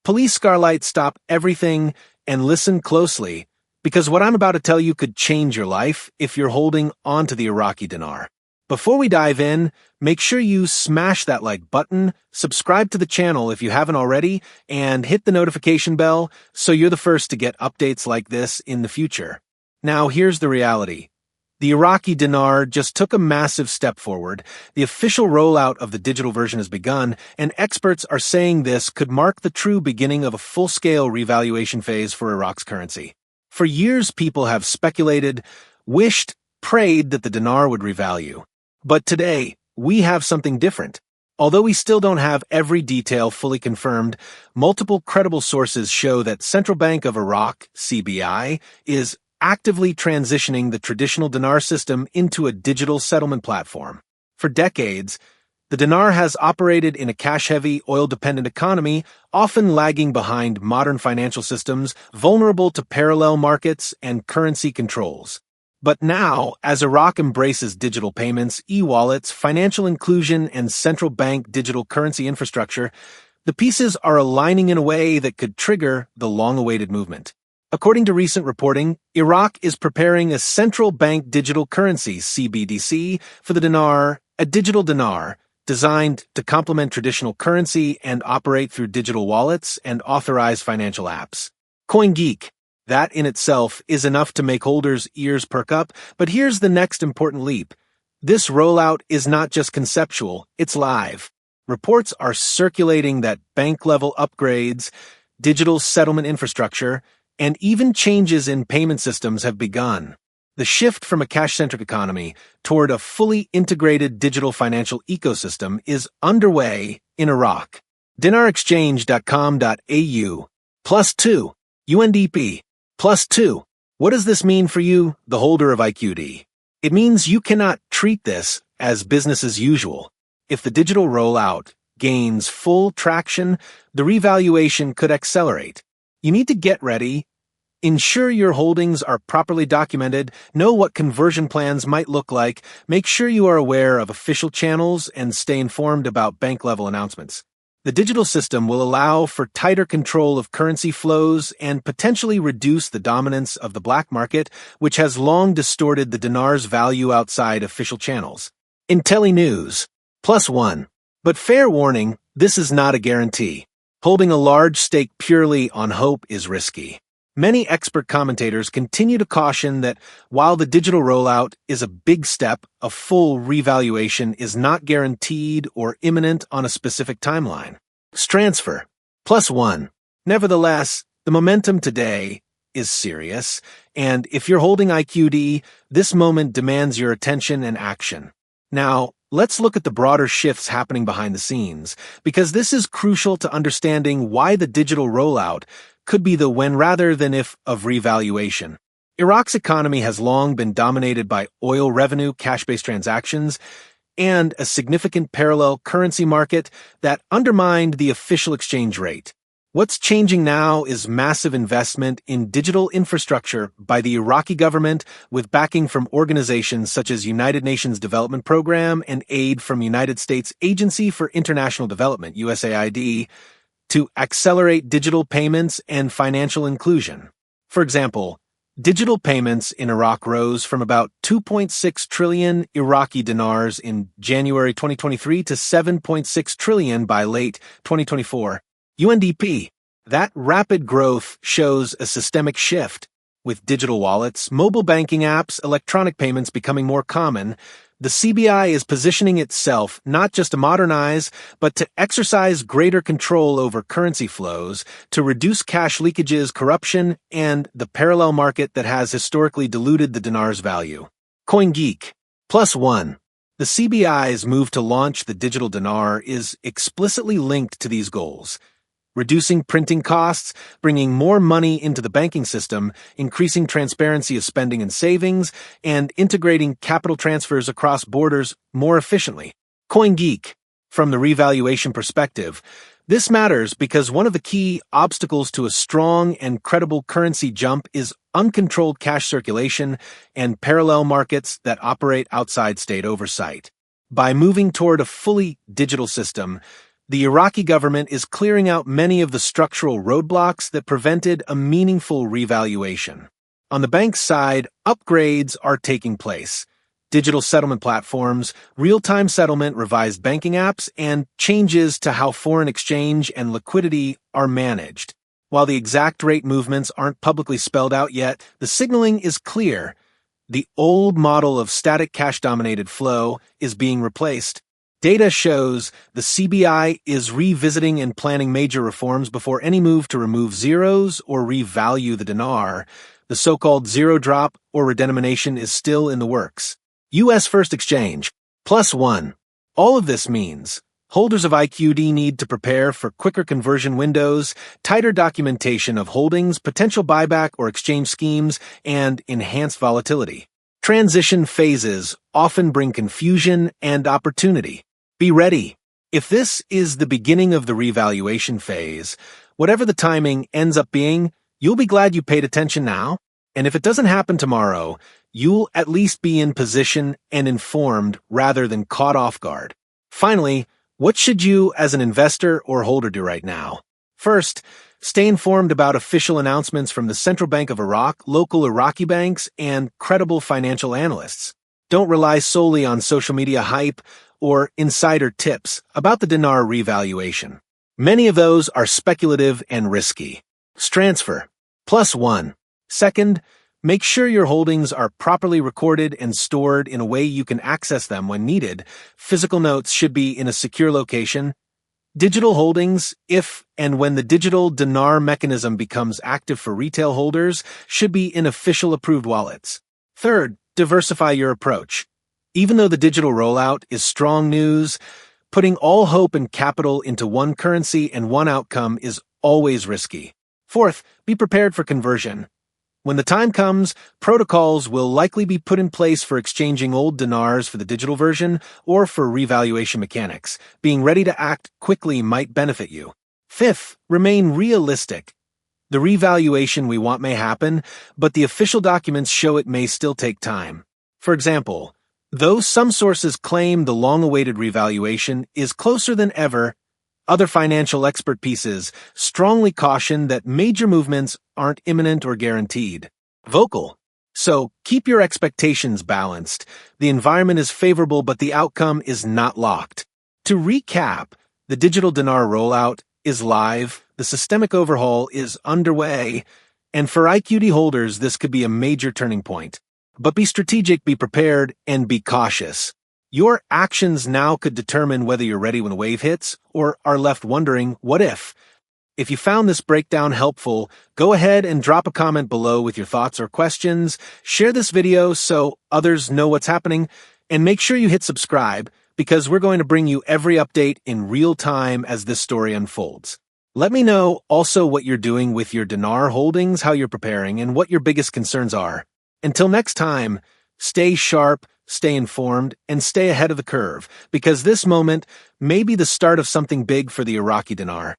Police Scarlight, stop everything and listen closely, because what I'm about to tell you could change your life if you're holding on to the Iraqi dinar. Before we dive in, make sure you smash that like button, subscribe to the channel if you haven't already, and hit the notification bell so you're the first to get updates like this in the future. Now, here's the reality. The Iraqi dinar just took a massive step forward. The official rollout of the digital version has begun, and experts are saying this could mark the true beginning of a full-scale revaluation phase for Iraq's currency. For years, people have speculated, wished, prayed that the dinar would revalue. But today, we have something different. Although we still don't have every detail fully confirmed, multiple credible sources show that Central Bank of Iraq, CBI, is actively transitioning the traditional dinar system into a digital settlement platform. For decades, the dinar has operated in a cash-heavy, oil-dependent economy, often lagging behind modern financial systems, vulnerable to parallel markets and currency controls. But now, as Iraq embraces digital payments, e-wallets, financial inclusion, and central bank digital currency infrastructure, the pieces are aligning in a way that could trigger the long-awaited movement. According to recent reporting, Iraq is preparing a central bank digital currency, CBDC, for the dinar, a digital dinar, designed to complement traditional currency and operate through digital wallets and authorized financial apps. CoinGeek. That in itself is enough to make holders' ears perk up, but here's the next important leap. This rollout is not just conceptual, it's live. Reports are circulating that bank-level upgrades, digital settlement infrastructure, and even changes in payment systems have begun. The shift from a cash-centric economy toward a fully integrated digital financial ecosystem is underway in Iraq. Dinarexchange.com.au +2 UNDP +2. What does this mean for you, the holder of IQD? It means you cannot treat this as business as usual. If the digital rollout gains full traction, the revaluation could accelerate. You need to get ready, ensure your holdings are properly documented, know what conversion plans might look like, make sure you are aware of official channels, and stay informed about bank-level announcements. The digital system will allow for tighter control of currency flows and potentially reduce the dominance of the black market, which has long distorted the dinar's value outside official channels. IntelliNews +1. But fair warning, this is not a guarantee. Holding a large stake purely on hope is risky. Many expert commentators continue to caution that while the digital rollout is a big step, a full revaluation is not guaranteed or imminent on a specific timeline. Transfer +1. Nevertheless, the momentum today is serious, and if you're holding IQD, this moment demands your attention and action. Now, let's look at the broader shifts happening behind the scenes, because this is crucial to understanding why the digital rollout could be the when rather than if of revaluation. Iraq's economy has long been dominated by oil revenue, cash-based transactions, and a significant parallel currency market that undermined the official exchange rate. What's changing now is massive investment in digital infrastructure by the Iraqi government with backing from organizations such as United Nations Development Program and aid from United States Agency for International Development, USAID, to accelerate digital payments and financial inclusion. For example, digital payments in Iraq rose from about 2.6 trillion Iraqi dinars in January 2023 to 7.6 trillion by late 2024. UNDP. That rapid growth shows a systemic shift. With digital wallets, mobile banking apps, electronic payments becoming more common, the CBI is positioning itself not just to modernize, but to exercise greater control over currency flows, to reduce cash leakages, corruption, and the parallel market that has historically diluted the dinar's value. CoinGeek +1. The CBI's move to launch the digital dinar is explicitly linked to these goals. Reducing printing costs, bringing more money into the banking system, increasing transparency of spending and savings, and integrating capital transfers across borders more efficiently. CoinGeek. From the revaluation perspective, this matters because one of the key obstacles to a strong and credible currency jump is uncontrolled cash circulation and parallel markets that operate outside state oversight. By moving toward a fully digital system, The Iraqi government is clearing out many of the structural roadblocks that prevented a meaningful revaluation. On the bank's side, upgrades are taking place. Digital settlement platforms, real-time settlement, revised banking apps, and changes to how foreign exchange and liquidity are managed. While the exact rate movements aren't publicly spelled out yet, the signaling is clear. The old model of static cash-dominated flow is being replaced. Data shows the CBI is revisiting and planning major reforms before any move to remove zeros or revalue the dinar. The so-called zero drop or redenomination is still in the works. U.S. First Exchange, +1. All of this means holders of IQD need to prepare for quicker conversion windows, tighter documentation of holdings, potential buyback or exchange schemes, and enhanced volatility. Transition phases often bring confusion and opportunity. Be ready. If this is the beginning of the revaluation phase, whatever the timing ends up being, you'll be glad you paid attention now. And if it doesn't happen tomorrow, you'll at least be in position and informed rather than caught off guard. Finally, what should you as an investor or holder do right now? First, stay informed about official announcements from the Central Bank of Iraq, local Iraqi banks, and credible financial analysts. Don't rely solely on social media hype or insider tips about the dinar revaluation. Many of those are speculative and risky. Transfer, +1. Second, make sure your holdings are properly recorded and stored in a way you can access them when needed. Physical notes should be in a secure location. Digital holdings, if and when the digital dinar mechanism becomes active for retail holders, should be in official approved wallets. Third, diversify your approach. Even though the digital rollout is strong news, putting all hope and capital into one currency and one outcome is always risky. Fourth, be prepared for conversion. When the time comes, protocols will likely be put in place for exchanging old dinars for the digital version or for revaluation mechanics. Being ready to act quickly might benefit you. Fifth, remain realistic. The revaluation we want may happen, but the official documents show it may still take time. For example, though some sources claim the long-awaited revaluation is closer than ever, other financial expert pieces strongly caution that major movements aren't imminent or guaranteed. Vocal. So keep your expectations balanced. The environment is favorable, but the outcome is not locked. To recap, the digital dinar rollout is live, the systemic overhaul is underway, and for IQD holders, this could be a major turning point. But be strategic, be prepared, and be cautious. Your actions now could determine whether you're ready when the wave hits or are left wondering, what if? If you found this breakdown helpful, go ahead and drop a comment below with your thoughts or questions, share this video so others know what's happening, and make sure you hit subscribe because we're going to bring you every update in real time as this story unfolds. Let me know also what you're doing with your dinar holdings, how you're preparing, and what your biggest concerns are. Until next time, stay sharp, stay informed, and stay ahead of the curve, because this moment may be the start of something big for the Iraqi dinar.